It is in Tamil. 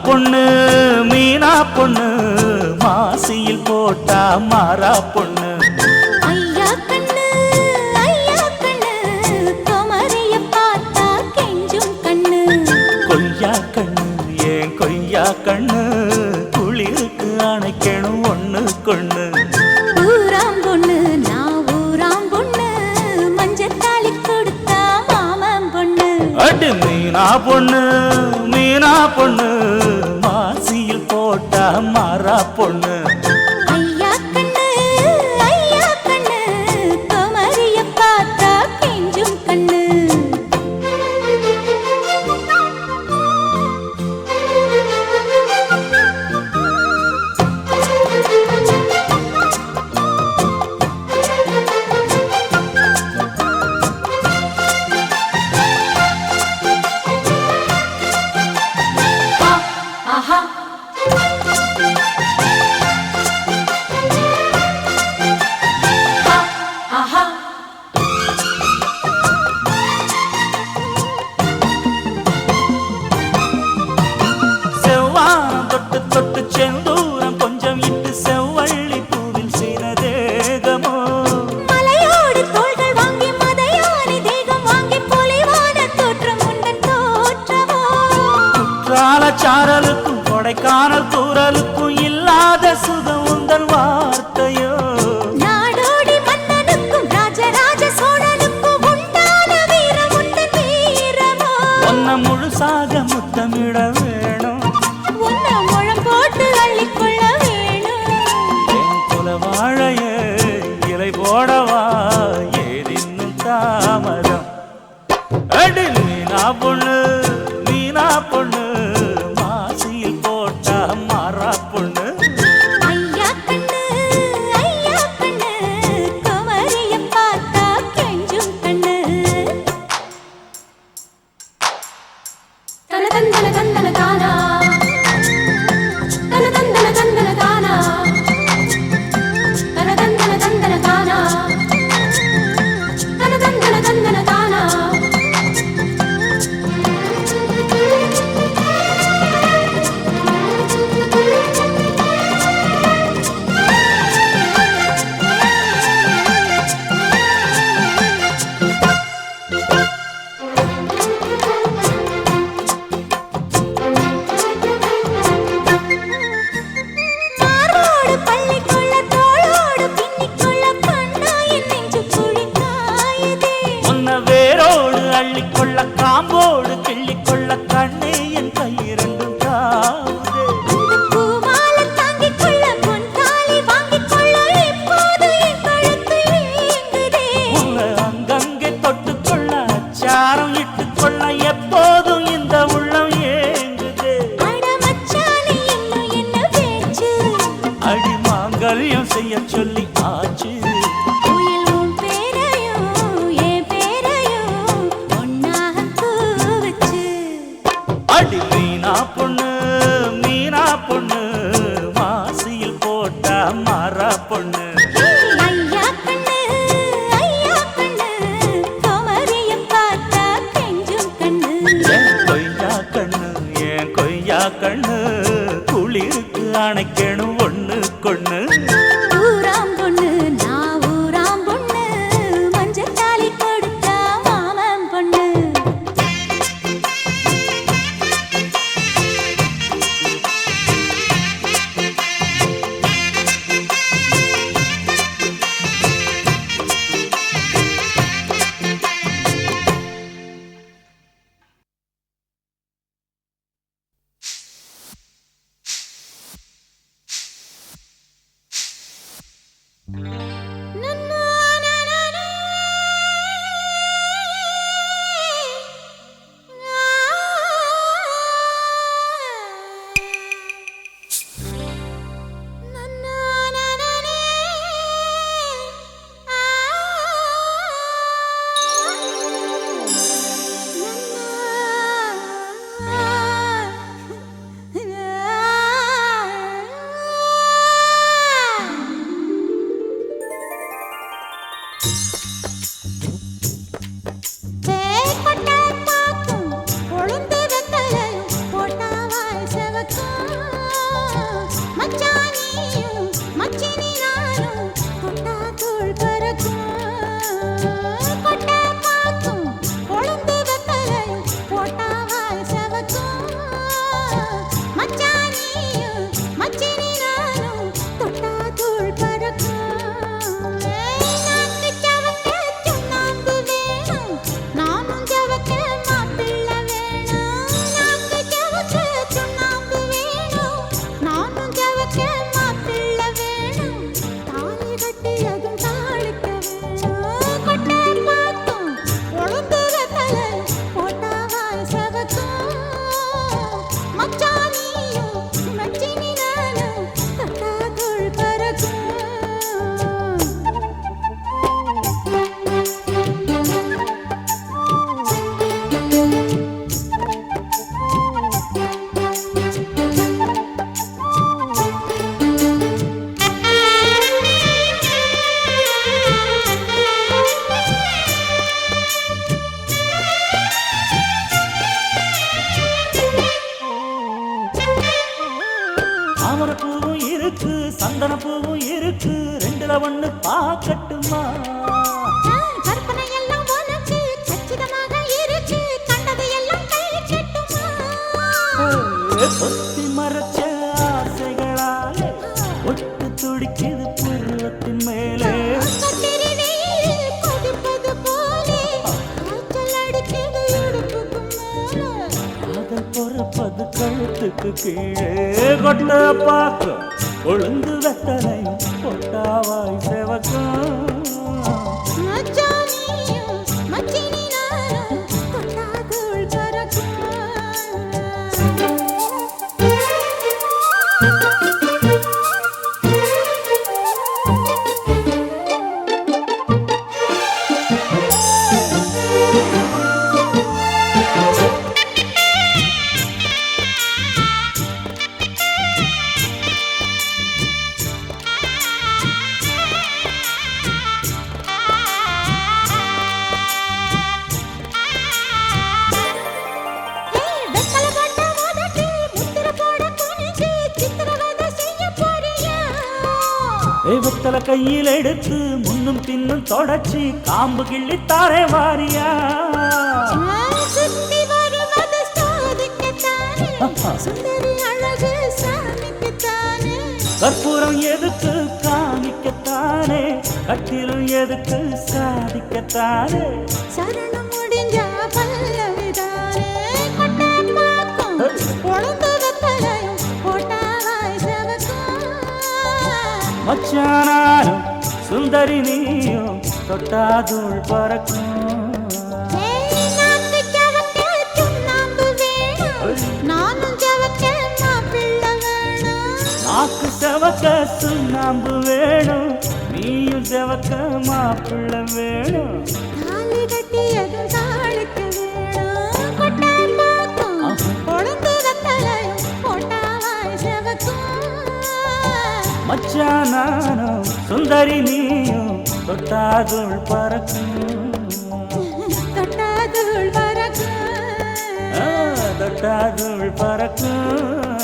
பொண்ணு மீனா பொண்ணு மாசியில் போட்டா மாறா பொண்ணு ஐயா கண்ணு குமரிய பார்த்தா கெஞ்சும் கண்ணு கொய்யா கண்ணு ஏன் கொய்யா கண்ணு குளிருக்கு அணைக்கணும் ஒண்ணு கொண்ணு ஊராம் பொண்ணு நான் ஊராம் பொண்ணு மஞ்சத்தாளி கொடுத்தா மாமன் பொண்ணு அடி மீனா பொண்ணு மாசியில் போட்டா மாறா பொண்ணு ஐயா கண்ணு குமரிய பார்த்தா கெஞ்சும் கண்ணு செவ்வானம் தொட்டு தொட்டு செந்தூரம் கொஞ்சம் இட்டு செவ்வள்ளி பூவில் செய்த தேகமோ மலையோடு தோள்கள் வாங்கி மதையானி தேகம் வாங்கி பொலிவான தோற்றம் உண்டன் தோற்றமோ குற்றால சாரலுக்கும் கொடைக்கானல் தூரலுக்கும் இல்லாத சுகம் உந்தன் வார்த்தையோ நாடோடி மன்னனுக்கும் ராஜராஜ சோழனுக்கும் உண்டான வீரம் உண்டன் வீரமோ ஒன்ன முழுசாக முத்தமிட வேணும் உன்ன முழம் போட்டு அள்ளிக்கொள்ள வேணும் என் குல வாழைய இலை போடவா ஏதின்னும் தாமதம் அடி மீனா பொண்ணு மாசியில் போட்டா மாறா பொண்ணு ஐயா கண்ணு குமரிய பார்த்தா கெஞ்சும் கண்ணு தனதந்தன தந்தன தானா தனதந்தன தந்தன தானா தனதந்தன தந்தன தானா தனதந்தன தந்தன தானா மாரோடு பள்ளிக்குள்ள தோளோடு பின்னிக்குள்ள கண்ணா என் நெஞ்சு குழிக்காயுதே உன்ன வேரோடு அள்ளிக்கொள்ள காம்போடு கிள்ளிக்கொள்ள கண்ணே என் கையிரண்டும் தாவுதே அந்த பூமாலை தாங்கிக் கொள்ள பொன்தாலி வாங்கிக் கொள்ள இப்போது என் கழுத்து ஏங்குதே உன்னை அங்கங்கே தொட்டுக்கொள்ள அச்சாரம் இட்டுக்கொள்ள எப்போதும் இந்த உள்ளம் ஏங்குதே அட மச்சானே இன்னும் என்ன பேச்சு அடி மாங்கல்யம் செய்ய சொல்லி ஆச்சு உயில் உன் பேரையும் என் பேரையும் ஒன்னாக கூவச்சு சந்தன பூவும் இருக்கு, ரெண்டுல ஒண்ணு பார்க்கட்டுமா? கற்பனை எல்லாம் உனக்கு கச்சிதமாக இருக்கு, கண்டது எல்லாம் கை கட்டுமா? பொத்தி மறைச்ச ஆசைகளாலே ஒட்டு துடிக்குது பருவத்தின் மேலே. கத்திரி வெயில் கொதிப்பது போலே காய்ச்சல் அடிக்குது இடுப்புக்கு மேலே. காதல் பொறப்பது கழுத்துக்கு கீழே. கொட்ட பார்க்க கொழுந்து வெத்தலையும் கொட்டாவாய் செவக்கும். மச்சானியும் மச்சினி நானும் தொட்டாதுள் பறக்கும். வெத்தலை போட்ட உதட்டில் முத்திரை போட குனிஞ்சு சித்திரவதை செய்ய போறியா? தெய்வத்தல கையில் எடுத்து முன்னும் பின்னும் தொடச்சி காம்பு கிள்ளித்தாரே வாரியா. சுத்தி வருவது சாதிக்கத்தானே, சுந்தரி அழகு சாமிக்குத்தானே. கற்பூரம் எதுக்கு காமிக்கத்தானே, கட்டிலும் எதுக்கு சாதிக்கத்தானே. சரணம் முடிஞ்சா பல்லவிதானே, கொட்டான் பாக்கும் கொழுந்து வெத்தலையும் போட்டாவாய் செவக்கும். மச்சானாரும் சுந்தரி நீயும் தொட்டாதுள் பறக்கும். நாக்கு ஜவக்க சுண்ணாம்பு வேணும், நானும் ஜவக்க மாப்பிள்ளை வேணும். நாக்கு செவக்க சுண்ணாம்பு வேணும், நீயும் செவக்க மாப்பிள்ளை வேணும். தாலி கட்டியதும் தாளுக்கு வேணும், கொட்டான் பாக்கும் கொழுந்து வெத்தலையும் போட்டாவாய் செவக்கும். மச்சானாரும் சுந்தரி நீயும் தொட்டாதுள் பறக்கும். தொட்டாதுள் பறக்கும். தொட்டாதுள் பறக்கும்.